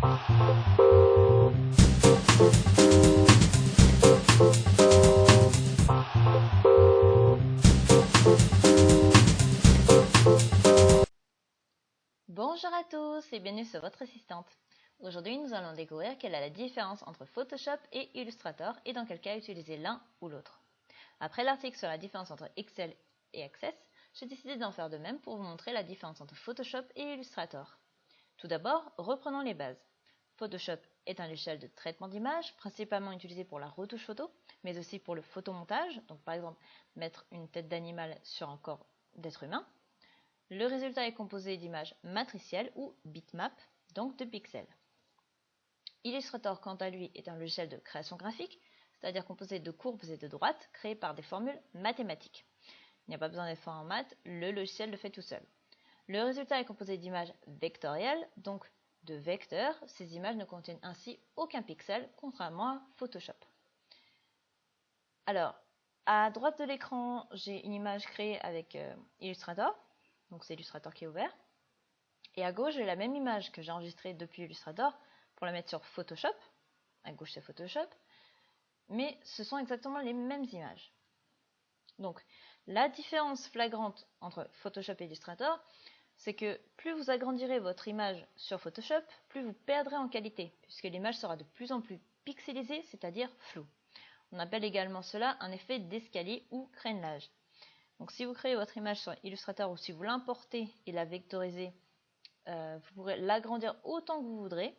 Bonjour à tous et bienvenue sur votre assistante. Aujourd'hui, nous allons découvrir quelle est la différence entre Photoshop et Illustrator et dans quel cas utiliser l'un ou l'autre. Après l'article sur la différence entre Excel et Access, j'ai décidé d'en faire de même pour vous montrer la différence entre Photoshop et Illustrator. Tout d'abord, reprenons les bases. Photoshop est un logiciel de traitement d'image, principalement utilisé pour la retouche photo, mais aussi pour le photomontage, donc par exemple mettre une tête d'animal sur un corps d'être humain. Le résultat est composé d'images matricielles ou bitmap, donc de pixels. Illustrator, quant à lui, est un logiciel de création graphique, c'est-à-dire composé de courbes et de droites créées par des formules mathématiques. Il n'y a pas besoin d'être fort en maths, le logiciel le fait tout seul. Le résultat est composé d'images vectorielles, donc de vecteurs. Ces images ne contiennent ainsi aucun pixel, contrairement à Photoshop. Alors, à droite de l'écran, j'ai une image créée avec Illustrator. Donc c'est Illustrator qui est ouvert. Et à gauche, j'ai la même image que j'ai enregistrée depuis Illustrator pour la mettre sur Photoshop. À gauche, c'est Photoshop. Mais ce sont exactement les mêmes images. Donc, la différence flagrante entre Photoshop et Illustrator, c'est que plus vous agrandirez votre image sur Photoshop, plus vous perdrez en qualité, puisque l'image sera de plus en plus pixelisée, c'est-à-dire floue. On appelle également cela un effet d'escalier ou crénelage. Donc si vous créez votre image sur Illustrator ou si vous l'importez et la vectorisez, vous pourrez l'agrandir autant que vous voudrez.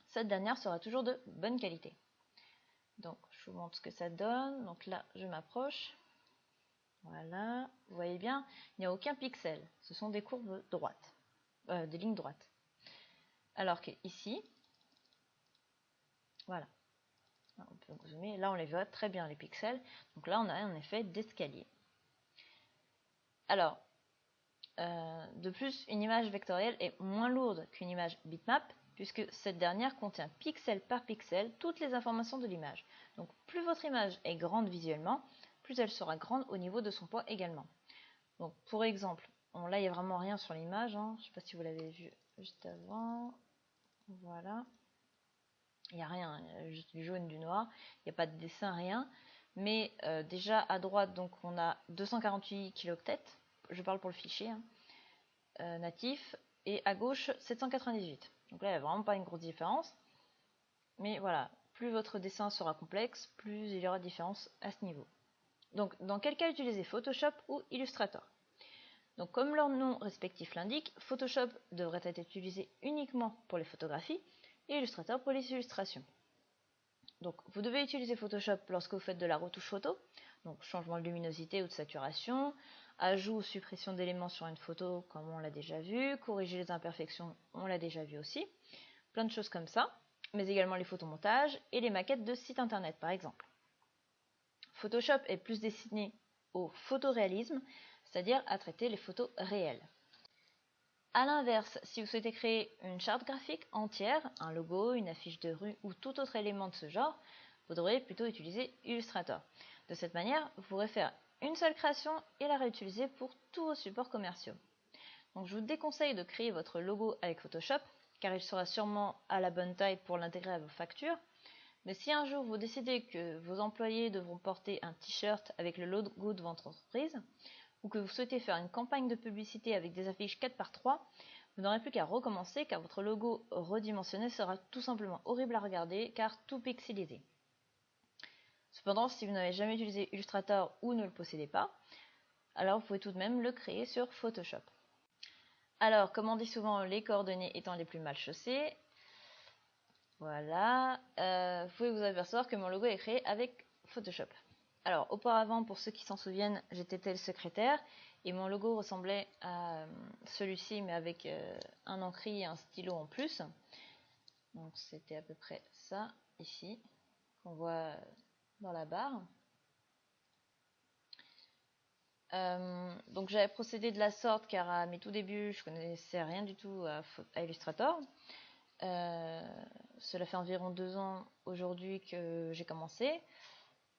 Cette dernière sera toujours de bonne qualité. Donc je vous montre ce que ça donne. Donc là je m'approche. Voilà, vous voyez bien, il n'y a aucun pixel. Ce sont des courbes droites, des lignes droites. Alors que ici, voilà, on peut zoomer. Là on les voit très bien les pixels. Donc là on a un effet d'escalier. Alors, de plus, une image vectorielle est moins lourde qu'une image bitmap, puisque cette dernière contient pixel par pixel toutes les informations de l'image. Donc plus votre image est grande visuellement, plus elle sera grande au niveau de son poids également. Donc pour exemple, là il n'y a vraiment rien sur l'image, je ne sais pas si vous l'avez vu juste avant, voilà. Il n'y a rien, il y a juste du jaune, du noir, il n'y a pas de dessin, rien. Mais déjà à droite, donc on a 248 kilooctets, je parle pour le fichier natif, et à gauche 798. Donc là il n'y a vraiment pas une grosse différence. Mais voilà, plus votre dessin sera complexe, plus il y aura de différence à ce niveau. Donc dans quel cas utiliser Photoshop ou Illustrator? Donc comme leur nom respectif l'indique, Photoshop devrait être utilisé uniquement pour les photographies et Illustrator pour les illustrations. Donc vous devez utiliser Photoshop lorsque vous faites de la retouche photo, donc changement de luminosité ou de saturation, ajout ou suppression d'éléments sur une photo comme on l'a déjà vu, corriger les imperfections, on l'a déjà vu aussi, plein de choses comme ça, mais également les photomontages et les maquettes de sites internet par exemple. Photoshop est plus destiné au photoréalisme, c'est-à-dire à traiter les photos réelles. A l'inverse, si vous souhaitez créer une charte graphique entière, un logo, une affiche de rue ou tout autre élément de ce genre, vous devrez plutôt utiliser Illustrator. De cette manière, vous pourrez faire une seule création et la réutiliser pour tous vos supports commerciaux. Donc je vous déconseille de créer votre logo avec Photoshop, car il sera sûrement à la bonne taille pour l'intégrer à vos factures. Mais si un jour vous décidez que vos employés devront porter un t-shirt avec le logo de votre entreprise, ou que vous souhaitez faire une campagne de publicité avec des affiches 4x3, vous n'aurez plus qu'à recommencer car votre logo redimensionné sera tout simplement horrible à regarder car tout pixelisé. Cependant, si vous n'avez jamais utilisé Illustrator ou ne le possédez pas, alors vous pouvez tout de même le créer sur Photoshop. Alors, comme on dit souvent, les coordonnées étant les plus mal chaussées, voilà, vous pouvez vous apercevoir que mon logo est créé avec Photoshop. Alors, auparavant, pour ceux qui s'en souviennent, j'étais le secrétaire et mon logo ressemblait à celui-ci, mais avec un encre et un stylo en plus. Donc, c'était à peu près ça, ici, qu'on voit dans la barre. Donc, j'avais procédé de la sorte car à mes tout débuts, je connaissais rien du tout à Illustrator. Cela fait environ 2 ans aujourd'hui que j'ai commencé.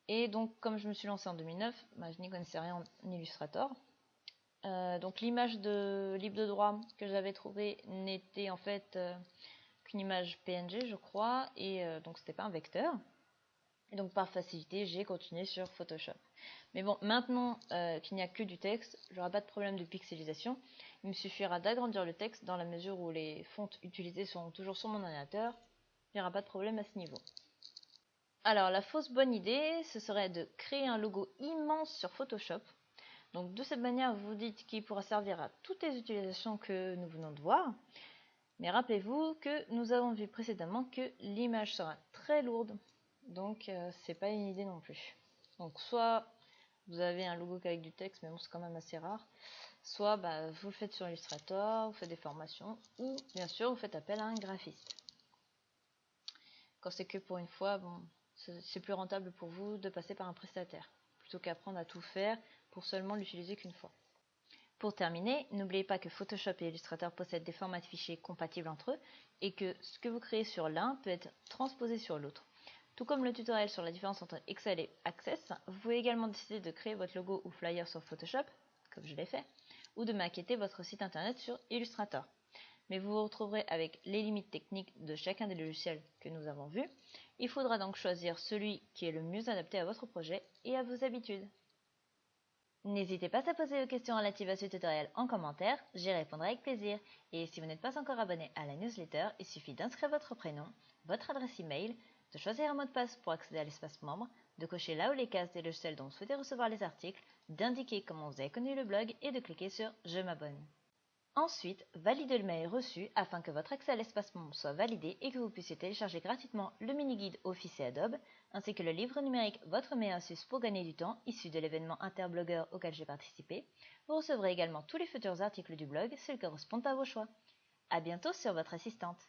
Et donc, comme je me suis lancée en 2009, je n'y connaissais rien en Illustrator. Donc, l'image de libre de droit que j'avais trouvée n'était en fait qu'une image PNG, je crois, et donc c'était pas un vecteur. Et donc par facilité, j'ai continué sur Photoshop. Mais bon, maintenant qu'il n'y a que du texte, j'aurai pas de problème de pixelisation. Il me suffira d'agrandir le texte dans la mesure où les fontes utilisées seront toujours sur mon ordinateur. Il n'y aura pas de problème à ce niveau. Alors la fausse bonne idée, ce serait de créer un logo immense sur Photoshop. Donc de cette manière, vous vous dites qu'il pourra servir à toutes les utilisations que nous venons de voir. Mais rappelez-vous que nous avons vu précédemment que l'image sera très lourde. Donc c'est pas une idée non plus. Donc soit vous avez un logo qu'avec du texte, mais bon c'est quand même assez rare. Soit vous le faites sur Illustrator, vous faites des formations, ou bien sûr vous faites appel à un graphiste. Quand c'est que pour une fois, bon, c'est plus rentable pour vous de passer par un prestataire, plutôt qu'apprendre à tout faire pour seulement l'utiliser qu'une fois. Pour terminer, n'oubliez pas que Photoshop et Illustrator possèdent des formats de fichiers compatibles entre eux et que ce que vous créez sur l'un peut être transposé sur l'autre. Tout comme le tutoriel sur la différence entre Excel et Access, vous pouvez également décider de créer votre logo ou flyer sur Photoshop, comme je l'ai fait, ou de maqueter votre site internet sur Illustrator. Mais vous vous retrouverez avec les limites techniques de chacun des logiciels que nous avons vus. Il faudra donc choisir celui qui est le mieux adapté à votre projet et à vos habitudes. N'hésitez pas à poser vos questions relatives à ce tutoriel en commentaire, j'y répondrai avec plaisir. Et si vous n'êtes pas encore abonné à la newsletter, il suffit d'inscrire votre prénom, votre adresse email, de choisir un mot de passe pour accéder à l'espace membre, de cocher là où les cases des logiciels dont vous souhaitez recevoir les articles, d'indiquer comment vous avez connu le blog et de cliquer sur « Je m'abonne ». Ensuite, validez le mail reçu afin que votre accès à l'espace membre soit validé et que vous puissiez télécharger gratuitement le mini-guide Office et Adobe, ainsi que le livre numérique Votre meilleure astuce pour gagner du temps, issu de l'événement Interblogueur auquel j'ai participé. Vous recevrez également tous les futurs articles du blog, s'ils correspondent à vos choix. À bientôt sur votre assistante.